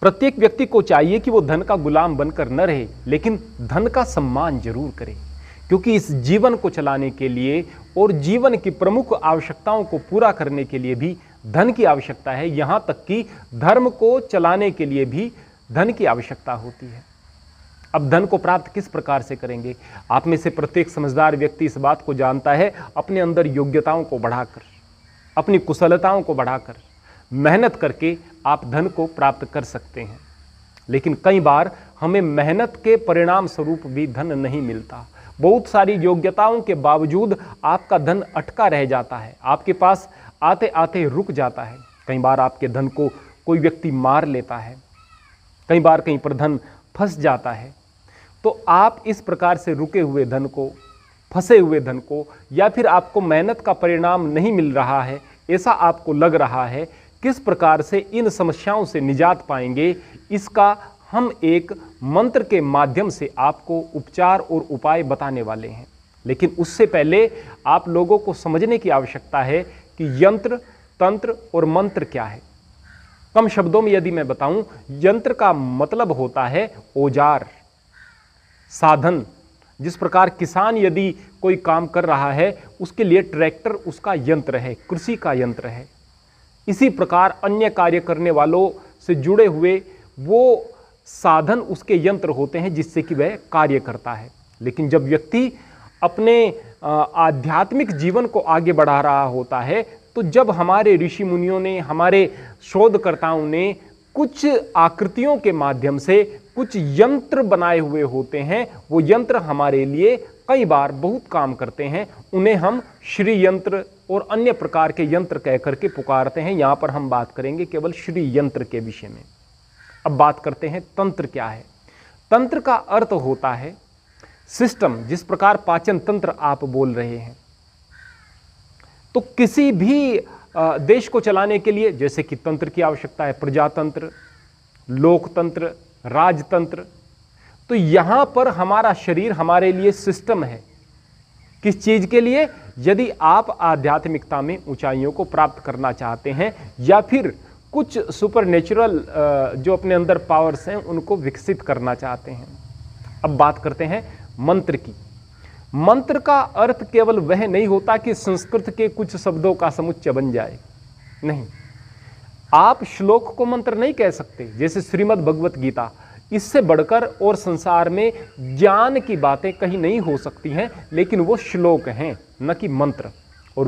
प्रत्येक व्यक्ति को चाहिए कि वो धन का गुलाम बनकर न रहे, लेकिन धन का सम्मान जरूर करे, क्योंकि इस जीवन को चलाने के लिए और जीवन की प्रमुख आवश्यकताओं को पूरा करने के लिए भी धन की आवश्यकता है। यहां तक कि धर्म को चलाने के लिए भी धन की आवश्यकता होती है। अब धन को प्राप्त किस प्रकार से करेंगे? आप में से प्रत्येक समझदार व्यक्ति इस बात को जानता है, अपने अंदर योग्यताओं को बढ़ाकर, अपनी कुशलताओं को बढ़ाकर, मेहनत करके आप धन को प्राप्त कर सकते हैं। लेकिन कई बार हमें मेहनत के परिणाम स्वरूप भी धन नहीं मिलता। बहुत सारी योग्यताओं के बावजूद आपका धन अटका रह जाता है, आपके पास आते आते रुक जाता है। कई बार आपके धन को कोई व्यक्ति मार लेता है, कई बार कहीं पर धन फंस जाता है। तो आप इस प्रकार से रुके हुए धन को, फंसे हुए धन को, या फिर आपको मेहनत का परिणाम नहीं मिल रहा है, ऐसा आपको लग रहा है, किस प्रकार से इन समस्याओं से निजात पाएंगे, इसका हम एक मंत्र के माध्यम से आपको उपचार और उपाय बताने वाले हैं। लेकिन उससे पहले आप लोगों को समझने की आवश्यकता है कि यंत्र, तंत्र और मंत्र क्या है। कम शब्दों में यदि मैं बताऊं, यंत्र का मतलब होता है औजार, साधन। जिस प्रकार किसान यदि कोई काम कर रहा है, उसके लिए ट्रैक्टर उसका यंत्र है, कृषि का यंत्र है। इसी प्रकार अन्य कार्य करने वालों से जुड़े हुए वो साधन उसके यंत्र होते हैं जिससे कि वह कार्य करता है। लेकिन जब व्यक्ति अपने आध्यात्मिक जीवन को आगे बढ़ा रहा होता है, तो जब हमारे ऋषि मुनियों ने, हमारे शोधकर्ताओं ने कुछ आकृतियों के माध्यम से कुछ यंत्र बनाए हुए होते हैं, वो यंत्र हमारे लिए कई बार बहुत काम करते हैं। उन्हें हम श्री यंत्र और अन्य प्रकार के यंत्र कह करके पुकारते हैं। यहाँ पर हम बात करेंगे केवल श्री यंत्र के विषय में। अब बात करते हैं तंत्र क्या है। तंत्र का अर्थ होता है सिस्टम। जिस प्रकार पाचन तंत्र आप बोल रहे हैं, तो किसी भी देश को चलाने के लिए जैसे कि तंत्र की आवश्यकता है, प्रजातंत्र, लोकतंत्र, राजतंत्र। तो यहां पर हमारा शरीर हमारे लिए सिस्टम है। किस चीज के लिए? यदि आप आध्यात्मिकता में ऊंचाइयों को प्राप्त करना चाहते हैं, या फिर कुछ सुपरनेचुरल जो अपने अंदर पावर्स हैं उनको विकसित करना चाहते हैं। अब बात करते हैं मंत्र की। मंत्र का अर्थ केवल वह नहीं होता कि संस्कृत के कुछ शब्दों का समुच्चय बन जाए। नहीं, आप श्लोक को मंत्र नहीं कह सकते। जैसे श्रीमद् भगवत गीता, इससे बढ़कर और संसार में ज्ञान की बातें कहीं नहीं हो सकती हैं, लेकिन वो श्लोक हैं, न कि मंत्र। और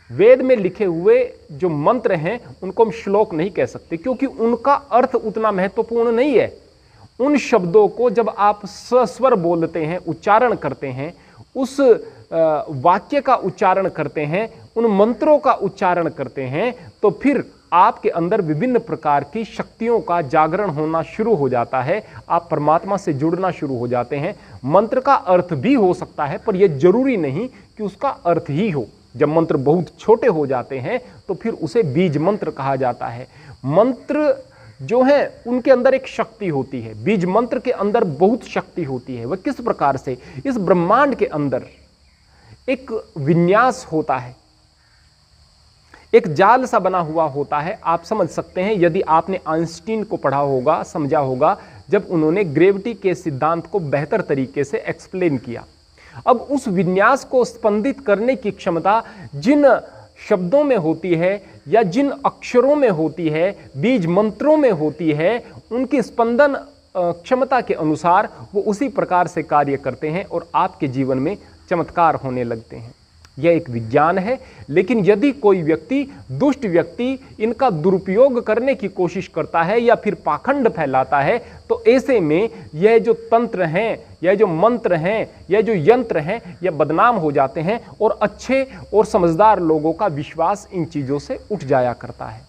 वेद में लिखे हुए जो मंत्र हैं उनको हम श्लोक नहीं कह सकते, क्योंकि उनका अर्थ उतना महत्वपूर्ण नहीं है। उन शब्दों को जब आप सस्वर बोलते हैं, उच्चारण करते हैं, उस वाक्य का उच्चारण करते हैं, उन मंत्रों का उच्चारण करते हैं, तो फिर आपके अंदर विभिन्न प्रकार की शक्तियों का जागरण होना शुरू हो जाता है। आप परमात्मा से जुड़ना शुरू हो जाते हैं। मंत्र का अर्थ भी हो सकता है, पर यह जरूरी नहीं कि उसका अर्थ ही हो। जब मंत्र बहुत छोटे हो जाते हैं तो फिर उसे बीज मंत्र कहा जाता है। मंत्र जो है उनके अंदर एक शक्ति होती है। बीज मंत्र के अंदर बहुत शक्ति होती है। वह किस प्रकार से? इस ब्रह्मांड के अंदर एक विन्यास होता है, एक जाल सा बना हुआ होता है। आप समझ सकते हैं यदि आपने आइंस्टीन को पढ़ा होगा, समझा होगा, जब उन्होंने ग्रेविटी के सिद्धांत को बेहतर तरीके से एक्सप्लेन किया। अब उस विन्यास को स्पंदित करने की क्षमता जिन शब्दों में होती है या जिन अक्षरों में होती है, बीज मंत्रों में होती है, उनकी स्पंदन क्षमता के अनुसार वो उसी प्रकार से कार्य करते हैं और आपके जीवन में चमत्कार होने लगते हैं। यह एक विज्ञान है। लेकिन यदि कोई व्यक्ति, दुष्ट व्यक्ति, इनका दुरुपयोग करने की कोशिश करता है या फिर पाखंड फैलाता है, तो ऐसे में यह जो तंत्र हैं, यह जो मंत्र हैं, यह जो यंत्र हैं, यह बदनाम हो जाते हैं और अच्छे और समझदार लोगों का विश्वास इन चीज़ों से उठ जाया करता है।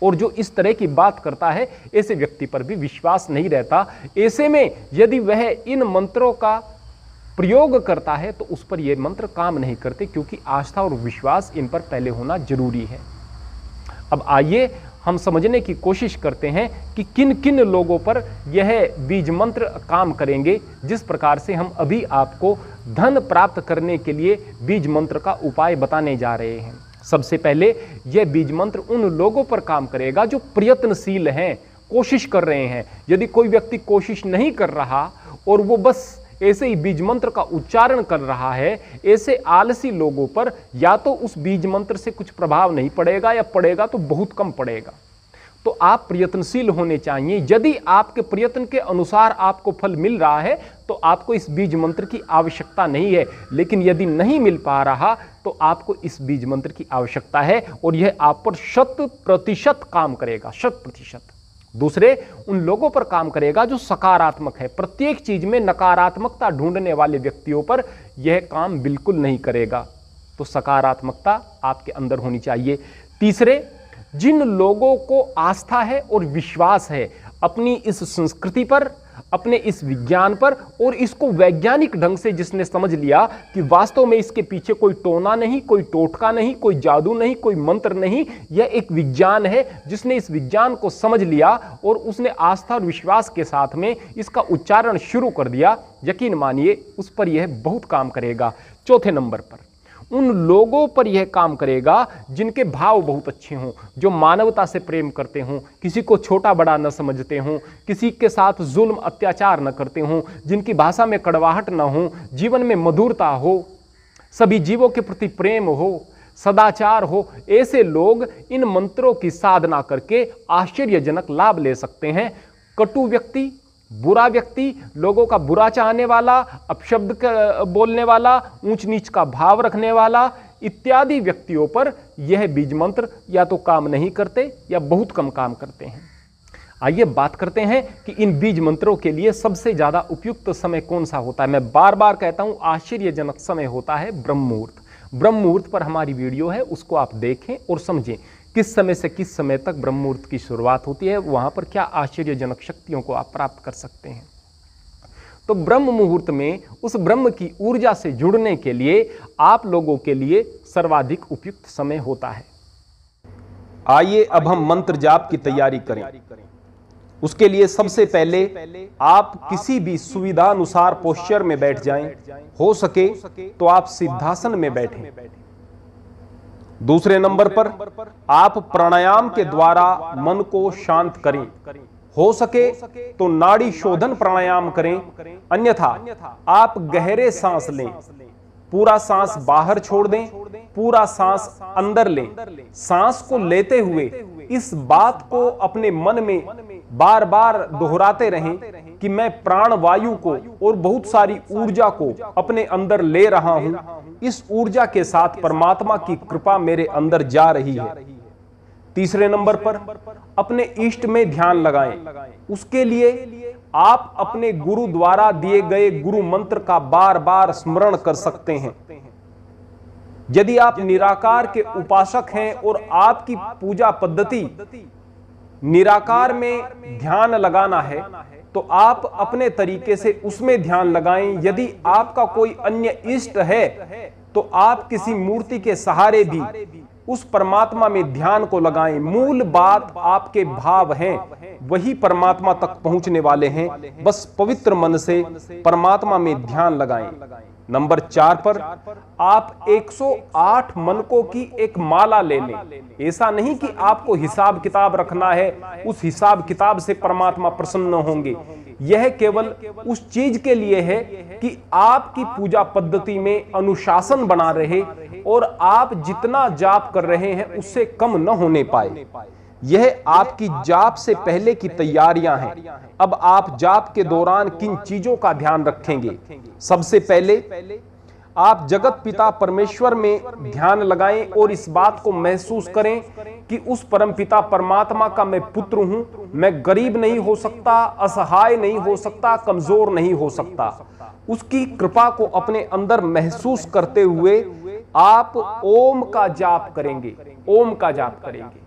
और जो इस तरह की बात करता है, ऐसे व्यक्ति पर भी विश्वास नहीं रहता। ऐसे में यदि वह इन मंत्रों का प्रयोग करता है तो उस पर ये मंत्र काम नहीं करते, क्योंकि आस्था और विश्वास इन पर पहले होना जरूरी है। अब आइए हम समझने की कोशिश करते हैं कि किन किन लोगों पर यह बीज मंत्र काम करेंगे, जिस प्रकार से हम अभी आपको धन प्राप्त करने के लिए बीज मंत्र का उपाय बताने जा रहे हैं। सबसे पहले यह बीज मंत्र उन लोगों पर काम करेगा जो प्रयत्नशील हैं, कोशिश कर रहे हैं। यदि कोई व्यक्ति कोशिश नहीं कर रहा और वो बस ऐसे ही बीज मंत्र का उच्चारण कर रहा है, ऐसे आलसी लोगों पर या तो उस बीज मंत्र से कुछ प्रभाव नहीं पड़ेगा या पड़ेगा तो बहुत कम पड़ेगा। तो आप प्रयत्नशील होने चाहिए। यदि आपके प्रयत्न के अनुसार आपको फल मिल रहा है तो आपको इस बीज मंत्र की आवश्यकता नहीं है, लेकिन यदि नहीं मिल पा रहा तो आपको इस बीज मंत्र की आवश्यकता है और यह आप पर 100% काम करेगा, 100%। दूसरे उन लोगों पर काम करेगा जो सकारात्मक है। प्रत्येक चीज में नकारात्मकता ढूंढने वाले व्यक्तियों पर यह काम बिल्कुल नहीं करेगा। तो सकारात्मकता आपके अंदर होनी चाहिए। तीसरे, जिन लोगों को आस्था है और विश्वास है अपनी इस संस्कृति पर, अपने इस विज्ञान पर, और इसको वैज्ञानिक ढंग से जिसने समझ लिया कि वास्तव में इसके पीछे कोई टोना नहीं, कोई टोटका नहीं, कोई जादू नहीं, कोई मंत्र नहीं, यह एक विज्ञान है, जिसने इस विज्ञान को समझ लिया और उसने आस्था और विश्वास के साथ में इसका उच्चारण शुरू कर दिया, यकीन मानिए उस पर यह बहुत काम करेगा। चौथे नंबर पर उन लोगों पर यह काम करेगा जिनके भाव बहुत अच्छे हों, जो मानवता से प्रेम करते हों, किसी को छोटा बड़ा न समझते हों, किसी के साथ जुल्म अत्याचार न करते हों, जिनकी भाषा में कड़वाहट न हो, जीवन में मधुरता हो, सभी जीवों के प्रति प्रेम हो, सदाचार हो। ऐसे लोग इन मंत्रों की साधना करके आश्चर्यजनक लाभ ले सकते हैं। कटु व्यक्ति, बुरा व्यक्ति, लोगों का बुरा चाहने वाला, अपशब्द बोलने वाला, ऊंच नीच का भाव रखने वाला इत्यादि व्यक्तियों पर यह बीज मंत्र या तो काम नहीं करते या बहुत कम काम करते हैं। आइए बात करते हैं कि इन बीज मंत्रों के लिए सबसे ज्यादा उपयुक्त समय कौन सा होता है। मैं बार बार कहता हूं आश्चर्यजनक समय होता है ब्रह्म मुहूर्त। ब्रह्म मुहूर्त पर हमारी वीडियो है, उसको आप देखें और समझें किस समय से किस समय तक ब्रह्म मुहूर्त की शुरुआत होती है, वहां पर क्या आश्चर्यजनक शक्तियों को आप प्राप्त कर सकते हैं। तो ब्रह्म मुहूर्त में उस ब्रह्म की ऊर्जा से जुड़ने के लिए आप लोगों के लिए सर्वाधिक उपयुक्त समय होता है। आइए अब हम मंत्र जाप की तैयारी करें। उसके लिए सबसे पहले आप किसी भी सुविधा अनुसार पोस्चर में बैठ जाएं। हो सके तो आप सिद्धासन में बैठें। दूसरे नंबर पर आप प्राणायाम के द्वारा मन को शांत करें। हो सके तो नाड़ी शोधन प्राणायाम करें, अन्यथा आप गहरे सांस लें। पूरा सांस बाहर छोड़ दें, पूरा सांस अंदर लें। सांस को लेते हुए इस बात को अपने मन में बार बार दोहराते रहें कि मैं प्राण वायु को और बहुत सारी ऊर्जा को अपने अंदर ले रहा हूं। इस ऊर्जा के साथ परमात्मा की कृपा मेरे अंदर जा रही है। तीसरे नंबर पर अपने इष्ट में ध्यान लगाएं। उसके लिए आप अपने गुरु द्वारा दिए गए गुरु मंत्र का बार बार स्मरण कर सकते हैं। यदि आप निराकार के उपासक हैं और आपकी पूजा पद्धति निराकार में ध्यान लगाना है तो आप अपने तरीके से उसमें ध्यान लगाएं। यदि आपका कोई अन्य इष्ट है तो आप किसी मूर्ति के सहारे भी उस परमात्मा में ध्यान को लगाएं। मूल बात आपके भाव हैं, वही परमात्मा तक पहुंचने वाले हैं। बस पवित्र मन से परमात्मा में ध्यान लगाएं। नंबर 4 पर आप 108 मनकों की एक माला ले लें। ऐसा नहीं कि आपको हिसाब किताब रखना है, उस हिसाब किताब से परमात्मा प्रसन्न होंगे। यह केवल उस चीज के लिए है कि आपकी पूजा पद्धति में अनुशासन बना रहे और आप जितना जाप कर रहे हैं उससे कम न होने पाए। यह आपकी जाप से पहले की तैयारियां हैं। अब आप जाप के दौरान किन चीजों का ध्यान रखेंगे? सबसे पहले आप जगत पिता परमेश्वर में ध्यान लगाएं और इस बात को महसूस करें कि उस परम पिता परमात्मा का मैं पुत्र हूं। मैं गरीब नहीं हो सकता, असहाय नहीं हो सकता, कमजोर नहीं हो सकता। उसकी कृपा को अपने अंदर महसूस करते हुए आप ओम का जाप करेंगे। ओम का जाप करेंगे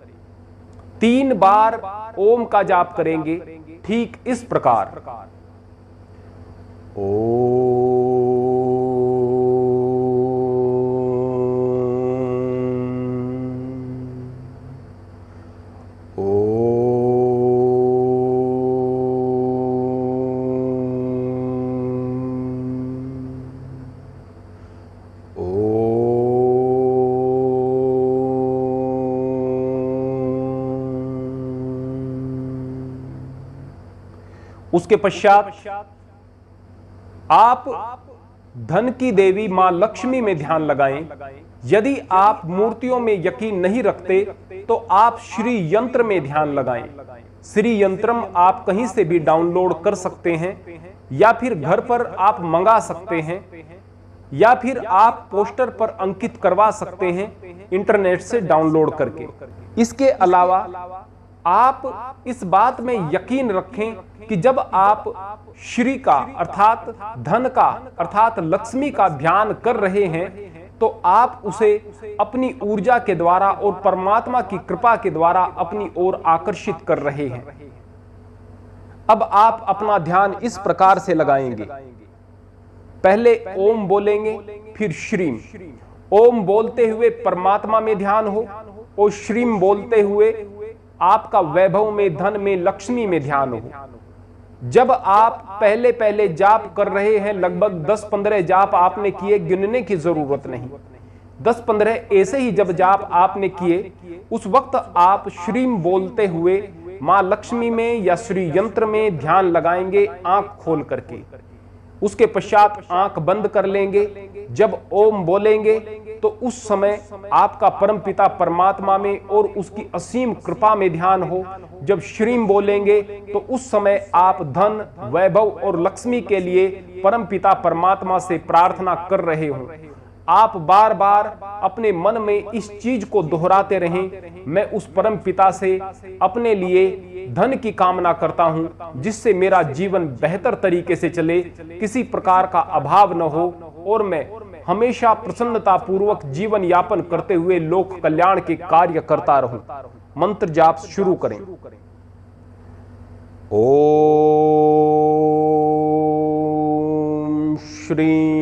3 बार ओम का जाप करेंगे, ठीक इस प्रकार। उसके पश्चात आप धन की देवी मां लक्ष्मी में ध्यान लगाएं। यदि आप मूर्तियों में यकीन नहीं रखते तो आप श्री यंत्र में ध्यान लगाएं। श्री यंत्रम आप कहीं से भी डाउनलोड कर सकते हैं, या फिर घर पर आप मंगा सकते हैं, या फिर आप पोस्टर पर अंकित करवा सकते हैं इंटरनेट से डाउनलोड करके। इसके अलावा आप इस बात में यकीन रखें कि जब आप श्री का अर्थात धन का अर्थात लक्ष्मी का ध्यान कर रहे हैं तो आप उसे अपनी ऊर्जा के द्वारा और परमात्मा की कृपा के द्वारा अपनी ओर आकर्षित कर रहे हैं। अब आप अपना ध्यान इस प्रकार से लगाएंगे। पहले ओम बोलेंगे, फिर श्रीम। ओम बोलते हुए परमात्मा में ध्यान हो और श्रीम बोलते हुए आपका वैभव में, धन में, लक्ष्मी में ध्यान हो। जब आप पहले पहले जाप कर रहे हैं, लगभग 10-15 जाप आपने किए, गिनने की जरूरत नहीं, 10-15 ऐसे ही जब जाप आपने किए, उस वक्त आप श्रीम बोलते हुए मां लक्ष्मी में या श्री यंत्र में ध्यान लगाएंगे आंख खोल करके। उसके पश्चात आंख बंद कर लेंगे। जब ओम बोलेंगे तो उस समय आपका परमपिता परमात्मा में और उसकी असीम कृपा में ध्यान हो। जब श्रीम बोलेंगे तो उस समय आप धन, वैभव और लक्ष्मी के लिए परमपिता परमात्मा से प्रार्थना कर रहे हो। आप बार बार अपने मन में इस चीज को दोहराते रहें, मैं उस परम पिता से अपने लिए धन की कामना करता हूं जिससे मेरा जीवन बेहतर तरीके से चले, किसी प्रकार का अभाव न हो और मैं हमेशा प्रसन्नता पूर्वक जीवन यापन करते हुए लोक कल्याण के कार्य करता रहूं। मंत्र जाप शुरू करें। ओम श्री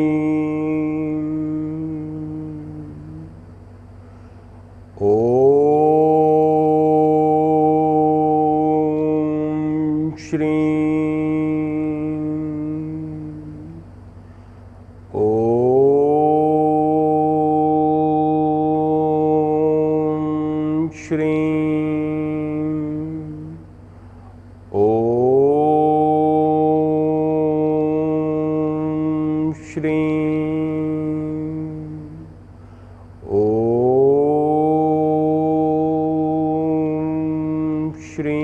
ओम श्री ओम श्री ओम श्री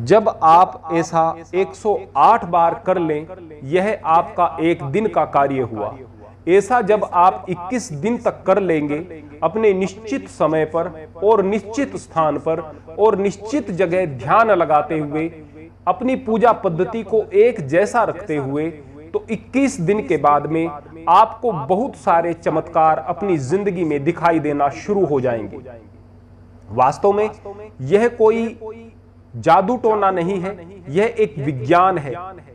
जब आप ऐसा 108 बार कर लें, यह आपका एक दिन का कार्य हुआ। ऐसा जब आप 21 दिन तक कर लेंगे, अपने निश्चित समय पर और निश्चित स्थान पर और निश्चित जगह ध्यान लगाते हुए, अपनी पूजा पद्धति को एक जैसा रखते हुए, तो 21 दिन के बाद में आपको बहुत सारे चमत्कार अपनी जिंदगी में दिखाई देना शुरू हो जाएंगे। वास्तव में यह कोई जादू टोना नहीं है, यह एक विज्ञान है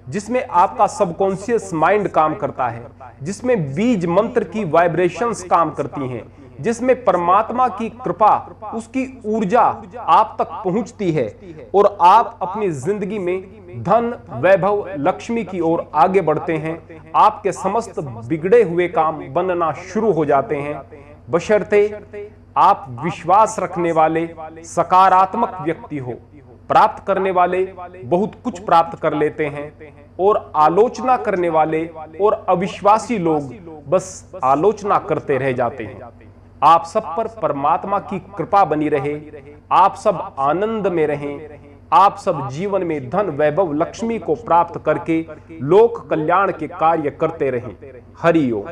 जिसमें आपका सबकॉन्शियस माइंड काम करता है, जिसमें बीज मंत्र की वाइब्रेशंस काम करती हैं, जिसमें परमात्मा की कृपा, उसकी ऊर्जा आप तक पहुंचती है और आप अपनी जिंदगी में धन, वैभव, लक्ष्मी की ओर आगे बढ़ते हैं। आपके समस्त बिगड़े हुए काम बनना शुरू हो जाते हैं, बशर्ते आप विश्वास रखने वाले सकारात्मक व्यक्ति हो। प्राप्त करने वाले बहुत कुछ प्राप्त कर लेते हैं और आलोचना करने वाले और अविश्वासी लोग बस आलोचना करते रह जाते हैं। आप सब पर परमात्मा की कृपा बनी रहे, आप सब आनंद में रहें, आप सब जीवन में धन, वैभव, लक्ष्मी को प्राप्त करके लोक कल्याण के कार्य करते रहें। हरि ओम।